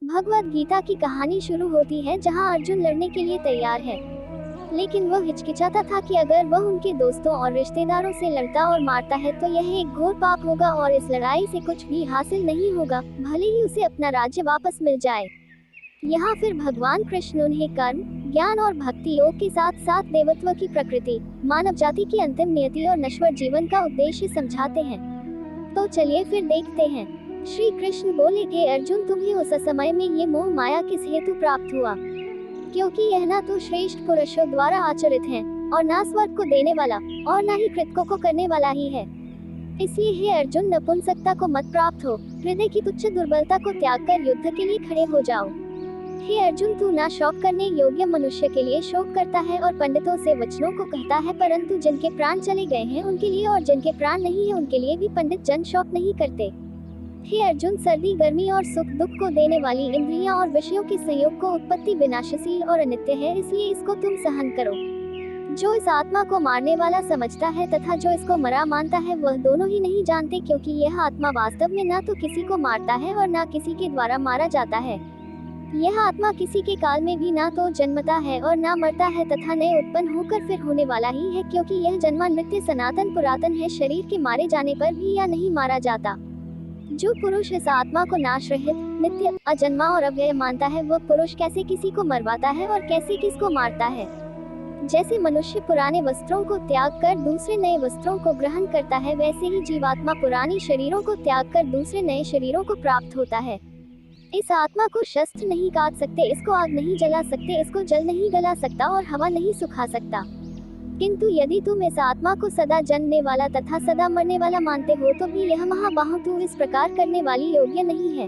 भगवद गीता की कहानी शुरू होती है जहां अर्जुन लड़ने के लिए तैयार है, लेकिन वह हिचकिचाता था कि अगर वह उनके दोस्तों और रिश्तेदारों से लड़ता और मारता है तो यह एक घोर पाप होगा और इस लड़ाई से कुछ भी हासिल नहीं होगा, भले ही उसे अपना राज्य वापस मिल जाए। यहाँ फिर भगवान कृष्ण उन्हें कर्म, ज्ञान और भक्ति योग के साथ साथ देवत्व की प्रकृति, मानव जाति की अंतिम नियति और नश्वर जीवन का उद्देश्य समझाते हैं। तो चलिए फिर देखते हैं। श्री कृष्ण बोले, हे अर्जुन, तुम्हें उस समय में ये मोह माया किस हेतु प्राप्त हुआ? क्योंकि यह ना तो श्रेष्ठ पुरुषों द्वारा आचरित है और ना स्वर्ग को देने वाला और ना ही कृतकों को करने वाला ही है। इसलिए हे अर्जुन, नपुंसकता को मत प्राप्त हो, हृदय की तुच्छ दुर्बलता को त्याग कर युद्ध के लिए खड़े हो जाओ। हे अर्जुन, तू ना शोक करने योग्य मनुष्य के लिए शोक करता है और पंडितों से वचनों को कहता है, परंतु जिनके प्राण चले गए हैं उनके लिए और जिनके प्राण नहीं है उनके लिए भी पंडित जन शोक नहीं करते। हे अर्जुन, सर्दी गर्मी और सुख दुख को देने वाली इंद्रियां और विषयों के संयोग को उत्पत्ति विनाशशील और अनित्य है, इसलिए इसको तुम सहन करो। जो इस आत्मा को मारने वाला समझता है तथा जो इसको मरा मानता है, वह दोनों ही नहीं जानते, क्योंकि यह आत्मा वास्तव में ना तो किसी को मारता है और ना किसी के द्वारा मारा जाता है। यह आत्मा किसी के काल में भी ना तो जन्मता है और ना मरता है तथा नए उत्पन्न होकर फिर होने वाला ही है, क्योंकि यह जन्मा नित्य सनातन पुरातन है, शरीर के मारे जाने पर भी या नहीं मारा जाता। जो पुरुष इस आत्मा को नाश रहित, नित्य, अजन्मा और अव्यय मानता है, वह पुरुष कैसे किसी को मरवाता है और कैसे किसको मारता है। जैसे मनुष्य पुराने वस्त्रों को त्याग कर दूसरे नए वस्त्रों को ग्रहण करता है, वैसे ही जीवात्मा पुरानी शरीरों को त्याग कर दूसरे नए शरीरों को प्राप्त होता है। इस आत्मा को शस्त्र नहीं काट सकते, इसको आग नहीं जला सकते, इसको जल नहीं गला सकता और हवा नहीं सुखा सकता। किंतु यदि तुम इस आत्मा को सदा जन्मने वाला तथा सदा मरने वाला मानते हो तो भी यह महाबाहो, तू इस प्रकार करने वाली योग्य नहीं है।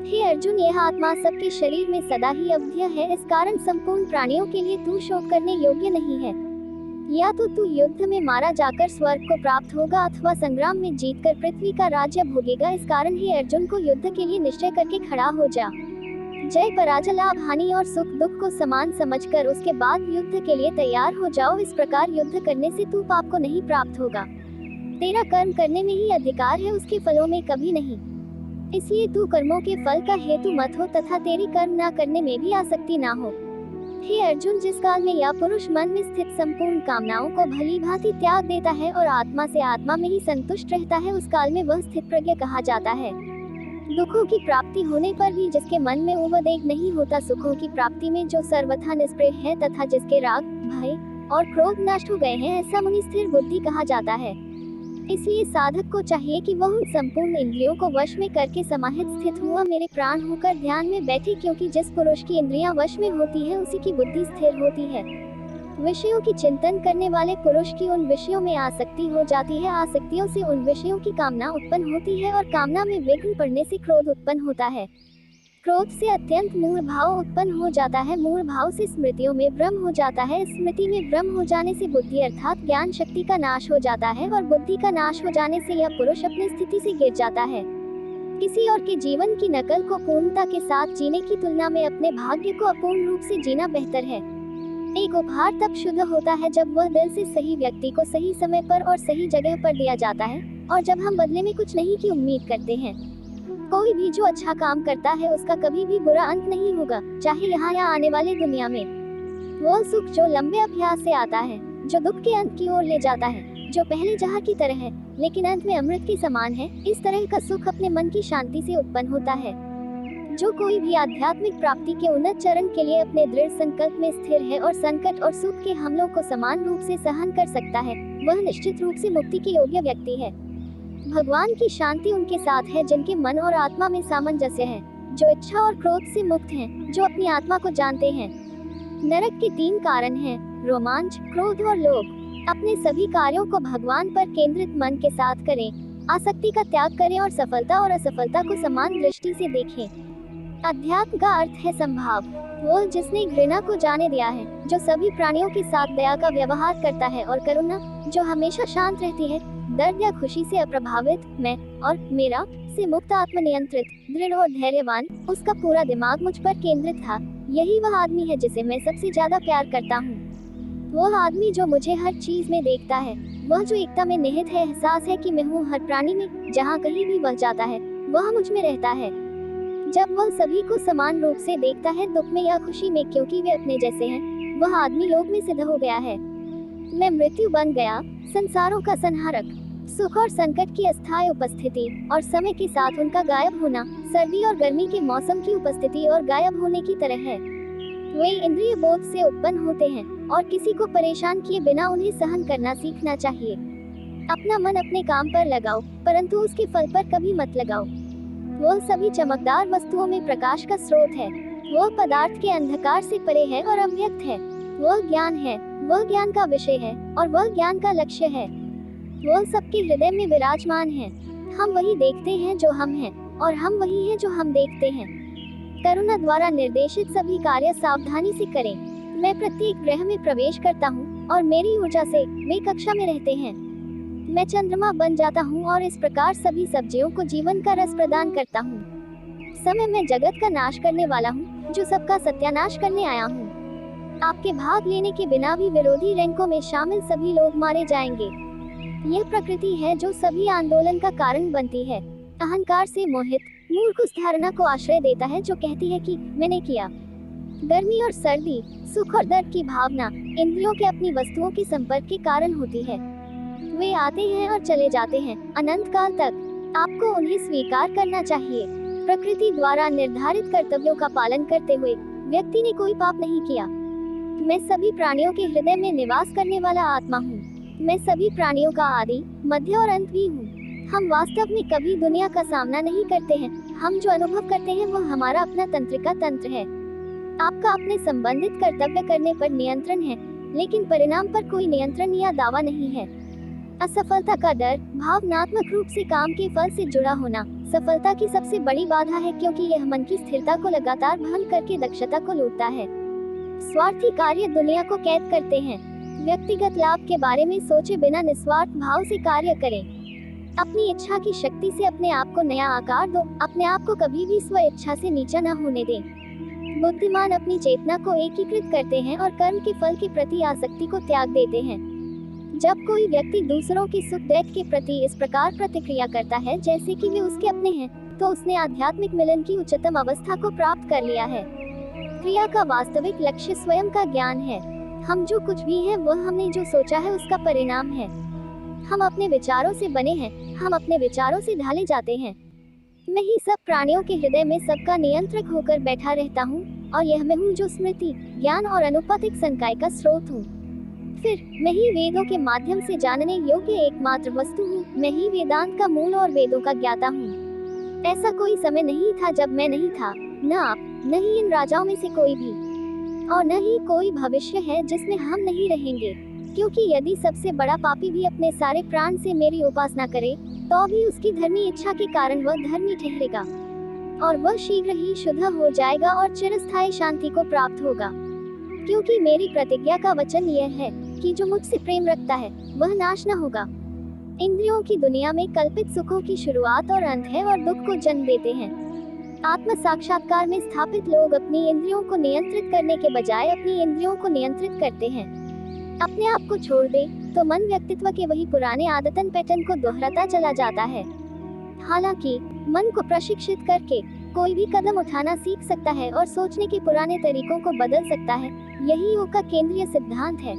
हे अर्जुन, यह आत्मा सबके शरीर में सदा ही अवध्य है, इस कारण संपूर्ण प्राणियों के लिए तू शोक करने योग्य नहीं है। या तो तू युद्ध में मारा जाकर स्वर्ग को प्राप्त होगा अथवा संग्राम में जीतकर पृथ्वी का राज्य भोगेगा। इस कारण हे अर्जुन को युद्ध के लिए निश्चय करके खड़ा हो जा। जय पराजय, लाभ हानि और सुख दुख को समान समझकर उसके बाद युद्ध के लिए तैयार हो जाओ। इस प्रकार युद्ध करने से तू पाप को नहीं प्राप्त होगा। तेरा कर्म करने में ही अधिकार है, उसके फलों में कभी नहीं। इसलिए तू कर्मों के फल का हेतु मत हो तथा तेरी कर्म ना करने में भी आसक्ति ना हो। हे अर्जुन, जिस काल में यह पुरुष मन में स्थित संपूर्ण कामनाओं को भली भांति त्याग देता है और आत्मा से आत्मा में ही संतुष्ट रहता है, उस काल में वह स्थित प्रज्ञ कहा जाता है। दुखों की प्राप्ति होने पर भी जिसके मन में उद्वेग नहीं होता, सुखों की प्राप्ति में जो सर्वथा निष्प्रिय है तथा जिसके राग, भय और क्रोध नष्ट हो गए हैं, ऐसा मुनि स्थिर बुद्धि कहा जाता है। इसलिए साधक को चाहिए कि वह उन संपूर्ण इंद्रियों को वश में करके समाहित स्थित हुआ मेरे प्राण होकर ध्यान में बैठे, क्योंकि जिस पुरुष की इंद्रियां वश में होती है उसी की बुद्धि स्थिर होती है। विषयों की चिंतन करने वाले पुरुष की उन विषयों में आसक्ति हो जाती है, आसक्तियों से उन विषयों की कामना उत्पन्न होती है और कामना में विघ्न पड़ने से क्रोध उत्पन्न होता है। क्रोध से अत्यंत मूढ़ भाव उत्पन्न हो जाता है, मूढ़ भाव से स्मृतियों में भ्रम हो जाता है, स्मृति में भ्रम हो जाने से बुद्धि अर्थात ज्ञान शक्ति का नाश हो जाता है और बुद्धि का नाश हो जाने से यह पुरुष अपनी स्थिति से गिर जाता है। किसी और के जीवन की नकल को पूर्णता के साथ जीने की तुलना में अपने भाग्य को अपूर्ण रूप से जीना बेहतर है। एक उपहार तब शुद्ध होता है जब वह दिल से सही व्यक्ति को सही समय पर और सही जगह पर दिया जाता है और जब हम बदले में कुछ नहीं की उम्मीद करते हैं। कोई भी जो अच्छा काम करता है उसका कभी भी बुरा अंत नहीं होगा, चाहे यहाँ या आने वाली दुनिया में। वो सुख जो लंबे अभ्यास से आता है, जो दुख के अंत की ओर ले जाता है, जो पहले जहर की तरह है लेकिन अंत में अमृत के समान है, इस तरह का सुख अपने मन की शांति से उत्पन्न होता है। जो कोई भी आध्यात्मिक प्राप्ति के उन्नत चरण के लिए अपने दृढ़ संकल्प में स्थिर है और संकट और सुख के हमलों को समान रूप से सहन कर सकता है, वह निश्चित रूप से मुक्ति के योग्य व्यक्ति है। भगवान की शांति उनके साथ है जिनके मन और आत्मा में सामंजस्य है, जो इच्छा और क्रोध से मुक्त हैं, जो अपनी आत्मा को जानते हैं। नरक के 3 कारण हैं: रोमांच, क्रोध और लोभ। अपने सभी कार्यों को भगवान पर केंद्रित मन के साथ करें, आसक्ति का त्याग करें और सफलता और असफलता को समान दृष्टि से देखें। अध्यात्म का अर्थ है संभाव, वो जिसने घृणा को जाने दिया है, जो सभी प्राणियों के साथ दया का व्यवहार करता है, और करुणा जो हमेशा शांत रहती है, दर्द या खुशी से अप्रभावित, मैं और मेरा से मुक्त, आत्मनियंत्रित, दृढ़ और धैर्यवान। उसका पूरा दिमाग मुझ पर केंद्रित था। यही वह आदमी है जिसे मैं सबसे ज्यादा प्यार करता हूँ। वह आदमी जो मुझे हर चीज में देखता है, वह जो एकता में निहित है, एहसास है कि मैं हूँ हर प्राणी में, जहाँ कहीं भी वह जाता है वह मुझ में रहता है। जब वह सभी को समान रूप से देखता है, दुख में या खुशी में, क्योंकि वे अपने जैसे हैं, वह आदमी लोग में सिद्ध हो गया है। मैं मृत्यु बन गया, संसारों का संहारक, सुख और संकट की अस्थायी उपस्थिति और समय के साथ उनका गायब होना, सर्दी और गर्मी के मौसम की उपस्थिति और गायब होने की तरह है। वे इंद्रिय बोध से उत्पन्न होते हैं और किसी को परेशान किए बिना उन्हें सहन करना सीखना चाहिए। अपना मन अपने काम पर लगाओ, परंतु उसके फल पर कभी मत लगाओ। वह सभी चमकदार वस्तुओं में प्रकाश का स्रोत है। वह पदार्थ के अंधकार से परे है और अव्यक्त है। वह ज्ञान है, वह ज्ञान का विषय है और वह ज्ञान का लक्ष्य है। वह सबके हृदय में विराजमान है। हम वही देखते हैं जो हम हैं और हम वही हैं जो हम देखते हैं। करुणा द्वारा निर्देशित सभी कार्य सावधानी से करें। मैं प्रत्येक ग्रह में प्रवेश करता हूँ और मेरी ऊर्जा से वे कक्षा में रहते हैं। मैं चंद्रमा बन जाता हूँ और इस प्रकार सभी सब्जियों को जीवन का रस प्रदान करता हूँ। समय में जगत का नाश करने वाला हूँ, जो सबका सत्यानाश करने आया हूँ। आपके भाग लेने के बिना भी विरोधी रैंकों में शामिल सभी लोग मारे जाएंगे। यह प्रकृति है जो सभी आंदोलन का कारण बनती है। अहंकार से मोहित मूर्ख उस धारणा को आश्रय देता है जो कहती है कि मैंने किया। गर्मी और सर्दी, सुख और दर्द की भावना इंद्रियों के अपनी वस्तुओं के संपर्क के कारण होती है। वे आते हैं और चले जाते हैं अनंत काल तक। आपको उन्हें स्वीकार करना चाहिए। प्रकृति द्वारा निर्धारित कर्तव्यों का पालन करते हुए व्यक्ति ने कोई पाप नहीं किया। मैं सभी प्राणियों के हृदय में निवास करने वाला आत्मा हूँ। मैं सभी प्राणियों का आदि, मध्य और अंत भी हूँ। हम वास्तव में कभी दुनिया का सामना नहीं करते हैं। हम जो अनुभव करते हैं वह हमारा अपना तंत्रिका तंत्र है। आपका अपने संबंधित कर्तव्य करने पर नियंत्रण है, लेकिन परिणाम पर कोई नियंत्रण या दावा नहीं है। असफलता का डर, भावनात्मक रूप से काम के फल से जुड़ा होना, सफलता की सबसे बड़ी बाधा है, क्योंकि यह मन की स्थिरता को लगातार भंग करके दक्षता को लूटता है। स्वार्थी कार्य दुनिया को कैद करते हैं। व्यक्तिगत लाभ के बारे में सोचे बिना निस्वार्थ भाव से कार्य करें। अपनी इच्छा की शक्ति से अपने आप को नया आकार दो। अपने आप को कभी भी स्व इच्छा से नीचा न होने दें। बुद्धिमान अपनी चेतना को एकीकृत करते हैं और कर्म के फल के प्रति आसक्ति को त्याग देते हैं। जब कोई व्यक्ति दूसरों की सुख दुख के प्रति इस प्रकार प्रतिक्रिया करता है जैसे कि वे उसके अपने हैं, तो उसने आध्यात्मिक मिलन की उच्चतम अवस्था को प्राप्त कर लिया है। क्रिया का वास्तविक लक्ष्य स्वयं का ज्ञान है। हम जो कुछ भी हैं वह हमने जो सोचा है उसका परिणाम है। हम अपने विचारों से बने हैं, हम अपने विचारों से ढाले जाते हैं। मैं ही सब प्राणियों के हृदय में सबका नियंत्रक होकर बैठा रहता हूँ, और यह मैं हूँ जो स्मृति, ज्ञान और अनुपातिक संकाय का स्रोत हूँ। फिर मैं ही वेदों के माध्यम से जानने योग्य एकमात्र वस्तु हूँ। मैं ही वेदांत का मूल और वेदों का ज्ञाता हूँ। ऐसा कोई समय नहीं था जब मैं नहीं था, न आप, न ही इन राजाओं में से कोई भी, और न ही कोई भविष्य है जिसमें हम नहीं रहेंगे। क्योंकि यदि सबसे बड़ा पापी भी अपने सारे प्राण से मेरी उपासना करे, तो भी उसकी धर्मी इच्छा के कारण वह धर्मी ठहरेगा, और वह शीघ्र ही शुद्ध हो जाएगा और चिरस्थायी शांति को प्राप्त होगा। क्योंकि मेरी प्रतिज्ञा का वचन यह है कि जो मुझसे प्रेम रखता है वह नाश न होगा। इंद्रियों की दुनिया में कल्पित सुखों की शुरुआत और अंत है और दुख को जन्म देते हैं। आत्म साक्षात्कार में स्थापित लोग अपनी इंद्रियों को नियंत्रित करने के बजाय अपनी इंद्रियों को नियंत्रित करते हैं। अपने आप को छोड़ दे तो मन व्यक्तित्व के वही पुराने आदतन पैटर्न को दोहराता चला जाता है। हालांकि मन को प्रशिक्षित करके कोई भी कदम उठाना सीख सकता है और सोचने के पुराने तरीकों को बदल सकता है। यही योग का केंद्रीय सिद्धांत है।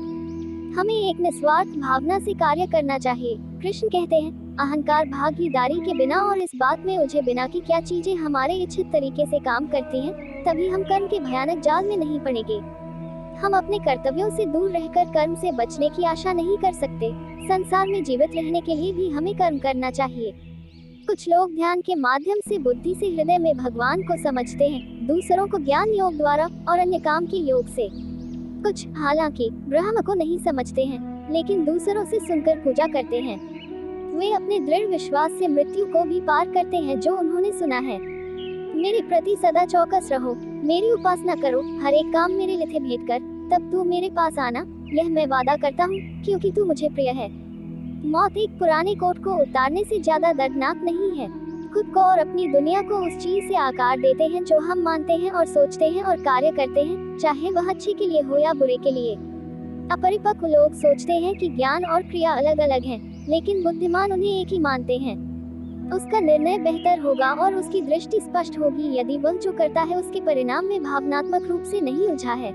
हमें एक निस्वार्थ भावना से कार्य करना चाहिए। कृष्ण कहते हैं, अहंकार भागीदारी के बिना और इस बात में उलझे बिना कि क्या चीजें हमारे इच्छित तरीके से काम करती हैं, तभी हम कर्म के भयानक जाल में नहीं पड़ेंगे। हम अपने कर्तव्यों से दूर रहकर कर्म से बचने की आशा नहीं कर सकते। संसार में जीवित रहने के लिए भी हमें कर्म करना चाहिए। कुछ लोग ध्यान के माध्यम से बुद्धि से हृदय में भगवान को समझते हैं, दूसरों को ज्ञान योग द्वारा और अन्य काम के योग से। कुछ हालांकि ब्रह्म को नहीं समझते हैं, लेकिन दूसरों से सुनकर पूजा करते हैं। वे अपने दृढ़ विश्वास से मृत्यु को भी पार करते हैं जो उन्होंने सुना है। मेरे प्रति सदा चौकस रहो, मेरी उपासना करो, हर एक काम मेरे लिखे भेंट कर, तब तू मेरे पास आना, यह मैं वादा करता हूँ, क्योंकि तू मुझे प्रिय है। मौत एक पुराने कोट को उतारने से ज्यादा दर्दनाक नहीं है। खुद को और अपनी दुनिया को उस चीज से आकार देते हैं जो हम मानते हैं और सोचते हैं और कार्य करते हैं, चाहे वह अच्छे के लिए हो या बुरे के लिए। अपरिपक्व लोग सोचते हैं कि ज्ञान और क्रिया अलग अलग हैं, लेकिन बुद्धिमान उन्हें एक ही मानते हैं। उसका निर्णय बेहतर होगा और उसकी दृष्टि स्पष्ट होगी यदि वह जो करता है उसके परिणाम में भावनात्मक रूप से नहीं उलझा है।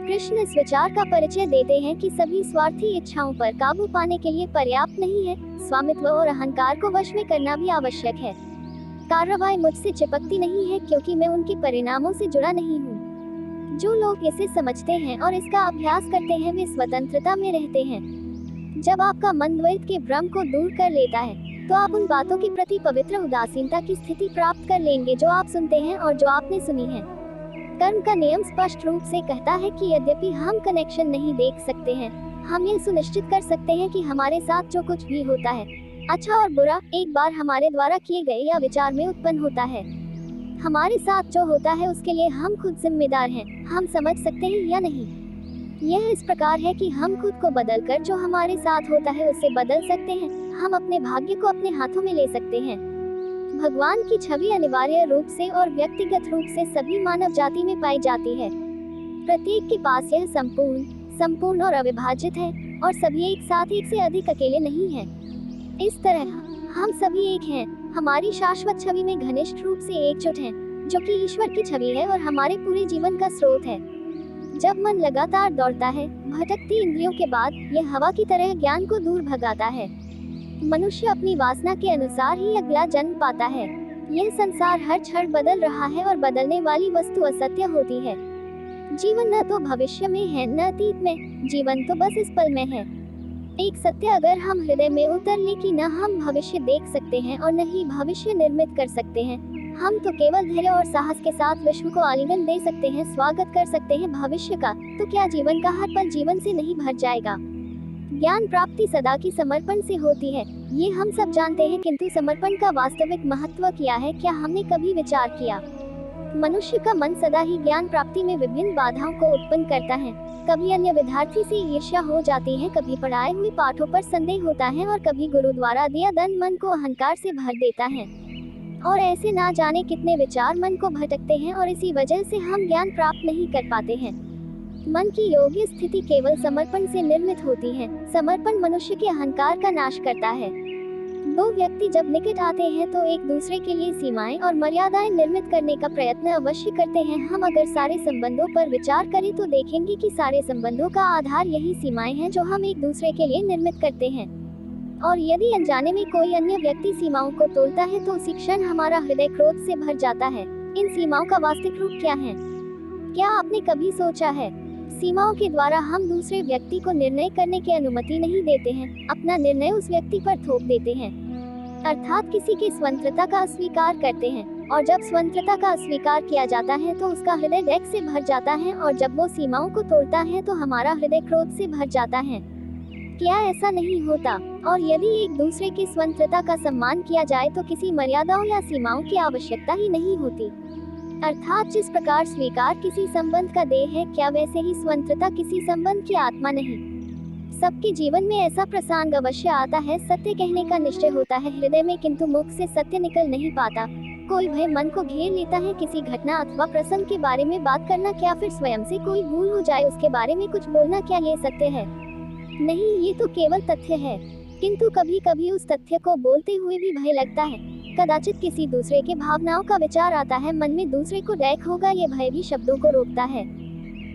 कृष्ण इस विचार का परिचय देते हैं कि सभी स्वार्थी इच्छाओं पर काबू पाने के लिए पर्याप्त नहीं है, स्वामित्व और अहंकार को वश में करना भी आवश्यक है। कार्रवाई मुझसे चिपकती नहीं है क्योंकि मैं उनके परिणामों से जुड़ा नहीं हूँ। जो लोग इसे समझते हैं और इसका अभ्यास करते हैं वे स्वतंत्रता में रहते हैं। जब आपका मन द्वैत के भ्रम को दूर कर लेता है तो आप उन बातों के प्रति पवित्र उदासीनता की स्थिति प्राप्त कर लेंगे जो आप सुनते हैं और जो आपने सुनी है। कर्म का नियम स्पष्ट रूप से कहता है कि यद्यपि हम कनेक्शन नहीं देख सकते हैं, हम ये सुनिश्चित कर सकते हैं कि हमारे साथ जो कुछ भी होता है, अच्छा और बुरा, एक बार हमारे द्वारा किए गए या विचार में उत्पन्न होता है। हमारे साथ जो होता है उसके लिए हम खुद जिम्मेदार हैं, हम समझ सकते हैं या नहीं। यह इस प्रकार है कि हम खुद को बदलकर जो हमारे साथ होता है उससे बदल सकते हैं, हम अपने भाग्य को अपने हाथों में ले सकते हैं। भगवान की छवि अनिवार्य रूप से और व्यक्तिगत रूप से सभी मानव जाति में पाई जाती है। प्रत्येक के पास यह संपूर्ण और अविभाजित है और सभी एक साथ एक से अधिक अकेले नहीं हैं। इस तरह हम सभी एक हैं, हमारी शाश्वत छवि में घनिष्ठ रूप से एकजुट हैं, जो कि ईश्वर की छवि है और हमारे पूरे जीवन का स्रोत है। जब मन लगातार दौड़ता है, भटकती इंद्रियों के बाद, यह हवा की तरह ज्ञान को दूर भगाता है। मनुष्य अपनी वासना के अनुसार ही अगला जन्म पाता है। यह संसार हर क्षण बदल रहा है और बदलने वाली वस्तु असत्य होती है। जीवन न तो भविष्य में है न अतीत में, जीवन तो बस इस पल में है। एक सत्य अगर हम हृदय में उतर ले कि न हम भविष्य देख सकते हैं और न ही भविष्य निर्मित कर सकते हैं, हम तो केवल धैर्य और साहस के साथ विश्व को आलिंगन दे सकते हैं, स्वागत कर सकते हैं भविष्य का, तो क्या जीवन का हर पल जीवन से नहीं भर जाएगा। ज्ञान प्राप्ति सदा की समर्पण से होती है, ये हम सब जानते हैं, किंतु समर्पण का वास्तविक महत्व क्या है, क्या हमने कभी विचार किया। मनुष्य का मन सदा ही ज्ञान प्राप्ति में विभिन्न बाधाओं को उत्पन्न करता है। कभी अन्य विद्यार्थी से ईर्ष्या हो जाती है, कभी पढ़ाए हुए पाठों पर संदेह होता है और कभी गुरु द्वारा दिया दंड मन को अहंकार से भर देता है। और ऐसे ना जाने कितने विचार मन को भटकते हैं और इसी वजह से हम ज्ञान प्राप्त नहीं कर पाते हैं। मन की योग्य स्थिति केवल समर्पण से निर्मित होती है। समर्पण मनुष्य के अहंकार का नाश करता है। दो व्यक्ति जब निकट आते हैं तो एक दूसरे के लिए सीमाएं और मर्यादाएं निर्मित करने का प्रयत्न अवश्य करते हैं। हम अगर सारे संबंधों पर विचार करें तो देखेंगे कि सारे संबंधों का आधार यही सीमाएं हैं जो हम एक दूसरे के लिए निर्मित करते हैं। और यदि अनजाने में कोई अन्य व्यक्ति सीमाओं को तोड़ता है तो उसी क्षण हमारा हृदय क्रोध से भर जाता है। इन सीमाओं का वास्तविक रूप क्या है? क्या आपने कभी सोचा है? सीमाओं के द्वारा हम दूसरे व्यक्ति को निर्णय करने की अनुमति नहीं देते हैं, अपना निर्णय उस व्यक्ति पर थोप देते हैं, अर्थात किसी की स्वतंत्रता का अस्वीकार करते हैं। और जब स्वतंत्रता का अस्वीकार किया जाता है तो उसका हृदय रैग से भर जाता है, और जब वो सीमाओं को तोड़ता है तो हमारा हृदय क्रोध से भर जाता है। क्या ऐसा नहीं होता? और यदि एक दूसरे की स्वतंत्रता का सम्मान किया जाए तो किसी मर्यादाओं या सीमाओं की आवश्यकता ही नहीं होती। अर्थात जिस प्रकार स्वीकार किसी संबंध का देह है, क्या वैसे ही स्वतंत्रता किसी संबंध की आत्मा नहीं। सबके जीवन में ऐसा प्रसंग अवश्य आता है, सत्य कहने का निश्चय होता है हृदय में, किंतु मुख से सत्य निकल नहीं पाता। कोई भय मन को घेर लेता है, किसी घटना अथवा प्रसंग के बारे में बात करना, क्या फिर स्वयं से कोई भूल हो जाए उसके बारे में कुछ बोलना, क्या ये सत्य है? नहीं, ये तो केवल तथ्य है। किंतु कभी कभी उस तथ्य को बोलते हुए भी भय लगता है। कदाचित किसी दूसरे के भावनाओं का विचार आता है, मन में दूसरे को डैक होगा, ये भय भी शब्दों को रोकता है।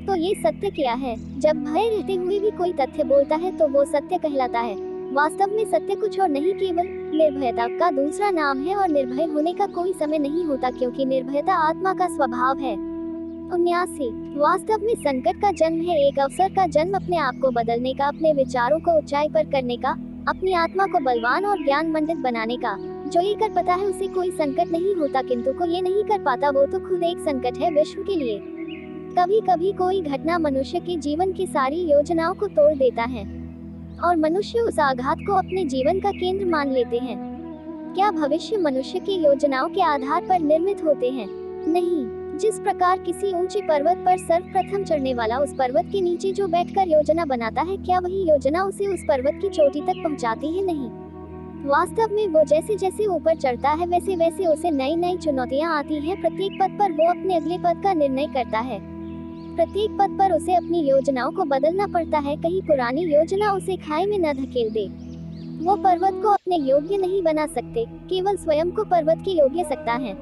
तो ये सत्य क्या है? जब भय रहते हुए भी कोई तथ्य बोलता है तो वो सत्य कहलाता है। वास्तव में सत्य कुछ और नहीं, केवल निर्भयता का दूसरा नाम है। और निर्भय होने का कोई समय नहीं होता, क्योंकि निर्भयता आत्मा का स्वभाव है। 79 वास्तव में संकट का जन्म है, एक अवसर का जन्म अपने आप को बदलने का, अपने विचारों को ऊंचाई पर करने का, अपनी आत्मा को बलवान और ज्ञान मंडित बनाने का। जो ये कर पाता है उसे कोई संकट नहीं होता, किंतु को ये नहीं कर पाता वो तो खुद एक संकट है विश्व के लिए। कभी कभी कोई घटना मनुष्य के जीवन की सारी योजनाओं को तोड़ देता है और मनुष्य उस आघात को अपने जीवन का केंद्र मान लेते हैं। क्या भविष्य मनुष्य की योजनाओं के आधार पर निर्मित होते हैं? नहीं। जिस प्रकार किसी ऊंचे पर्वत पर सर्वप्रथम चढ़ने वाला उस पर्वत के नीचे जो बैठकर योजना बनाता है, क्या वही योजना उसे उस पर्वत की चोटी तक पहुंचाती है? नहीं। वास्तव में वो जैसे जैसे ऊपर चढ़ता है वैसे वैसे उसे नई नई चुनौतियां आती हैं। प्रत्येक पद पर वो अपने अगले पद का निर्णय करता है। प्रत्येक पद पर उसे अपनी योजनाओं को बदलना पड़ता है, कहीं पुरानी योजना उसे खाई में न धकेल दे। वो पर्वत को अपने योग्य नहीं बना सकते, केवल स्वयं को पर्वत के योग्य सकता है।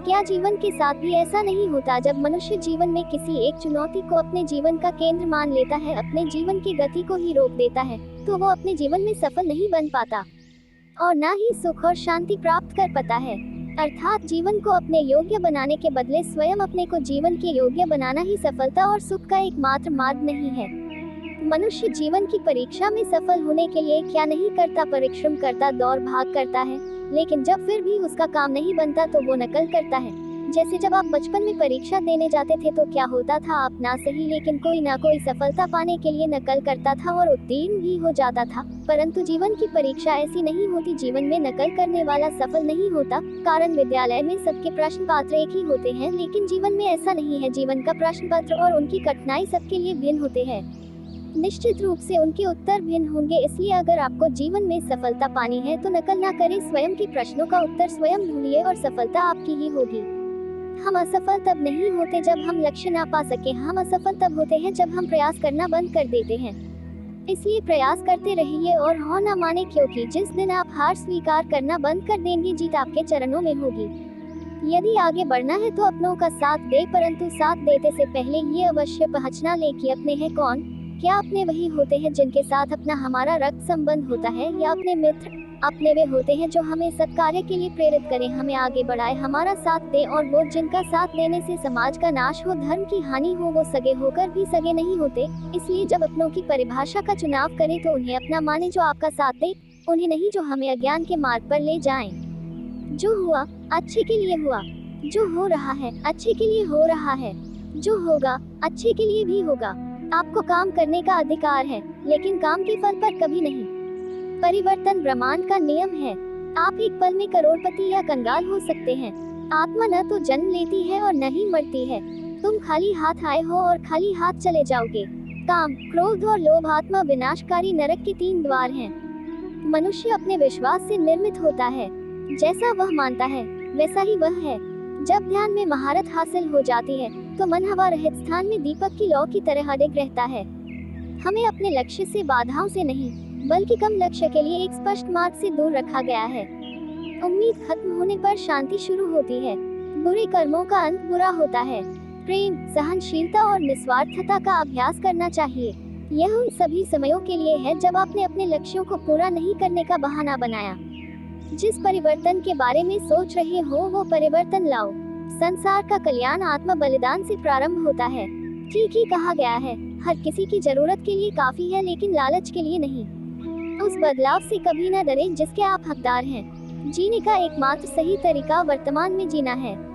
क्या जीवन के साथ भी ऐसा नहीं होता? जब मनुष्य जीवन में किसी एक चुनौती को अपने जीवन का केंद्र मान लेता है, अपने जीवन की गति को ही रोक देता है, तो वो अपने जीवन में सफल नहीं बन पाता और ना ही सुख और शांति प्राप्त कर पाता है। अर्थात जीवन को अपने योग्य बनाने के बदले स्वयं अपने को जीवन के योग्य बनाना ही सफलता और सुख का एकमात्र मार्ग नहीं है। मनुष्य जीवन की परीक्षा में सफल होने के लिए क्या नहीं करता? परिश्रम करता, दौड़ भाग करता है, लेकिन जब फिर भी उसका काम नहीं बनता तो वो नकल करता है। जैसे जब आप बचपन में परीक्षा देने जाते थे तो क्या होता था? आप ना सही लेकिन कोई ना कोई सफलता पाने के लिए नकल करता था और उत्तीर्ण भी हो जाता था। परंतु जीवन की परीक्षा ऐसी नहीं होती। जीवन में नकल करने वाला सफल नहीं होता, कारण विद्यालय में सबके प्रश्न पत्र एक ही होते हैं, लेकिन जीवन में ऐसा नहीं है। जीवन का प्रश्न पत्र और उनकी कठिनाई सबके लिए भिन्न होते हैं। निश्चित रूप से उनके उत्तर भिन्न होंगे। इसलिए अगर आपको जीवन में सफलता पानी है तो नकल ना करें, स्वयं के प्रश्नों का उत्तर स्वयं ढूंढिए और सफलता आपकी ही होगी। हम असफल तब नहीं होते जब हम लक्ष्य ना पा सके, हम असफल तब होते हैं जब हम प्रयास करना बंद कर देते हैं। इसलिए प्रयास करते रहिए और हार ना माने, क्योंकि जिस दिन आप हार स्वीकार करना बंद कर देंगे, जीत आपके चरणों में होगी। यदि आगे बढ़ना है तो अपनों का साथ दे, परंतु साथ देते से पहले ये अवश्य पहचाना ले कि अपने हैं कौन। क्या अपने वही होते हैं जिनके साथ अपना हमारा रक्त संबंध होता है, या अपने मित्र? अपने वे होते हैं जो हमें सत्कार्य के लिए प्रेरित करें, हमें आगे बढ़ाए, हमारा साथ दे। और वो जिनका साथ देने से समाज का नाश हो, धर्म की हानि हो, वो सगे होकर भी सगे नहीं होते। इसलिए जब अपनों की परिभाषा का चुनाव करें तो उन्हें अपना माने जो आपका साथ दे, उन्हें नहीं जो हमें अज्ञान के मार्ग पर ले जाएं। जो हुआ अच्छे के लिए हुआ, जो हो रहा है अच्छे के लिए हो रहा है, जो होगा अच्छे के लिए भी होगा। आपको काम करने का अधिकार है, लेकिन काम के फल पर कभी नहीं। परिवर्तन ब्रह्मांड का नियम है। आप एक पल में करोड़पति या कंगाल हो सकते हैं। आत्मा न तो जन्म लेती है और न ही मरती है। तुम खाली हाथ आए हो और खाली हाथ चले जाओगे। काम, क्रोध और लोभ आत्मा विनाशकारी नरक के 3 द्वार हैं। मनुष्य अपने विश्वास से निर्मित होता है। जैसा वह मानता है वैसा ही वह है। जब ध्यान में महारत हासिल हो जाती है तो मन हवा रहित स्थान में दीपक की लौ की तरह अडिग रहता है। हमें अपने लक्ष्य से बाधाओं से नहीं, बल्कि कम लक्ष्य के लिए एक स्पष्ट मार्ग से दूर रखा गया है। उम्मीद खत्म होने पर शांति शुरू होती है। बुरे कर्मों का अंत बुरा होता है। प्रेम, सहनशीलता और निस्वार्थता का अभ्यास करना चाहिए। यह उन सभी समयों के लिए है जब आपने अपने लक्ष्यों को पूरा नहीं करने का बहाना बनाया। जिस परिवर्तन के बारे में सोच रहे हो वो परिवर्तन लाओ। संसार का कल्याण आत्म बलिदान से प्रारंभ होता है। ठीक ही कहा गया है, हर किसी की जरूरत के लिए काफी है, लेकिन लालच के लिए नहीं। उस बदलाव से कभी न डरें जिसके आप हकदार हैं। जीने का एकमात्र सही तरीका वर्तमान में जीना है।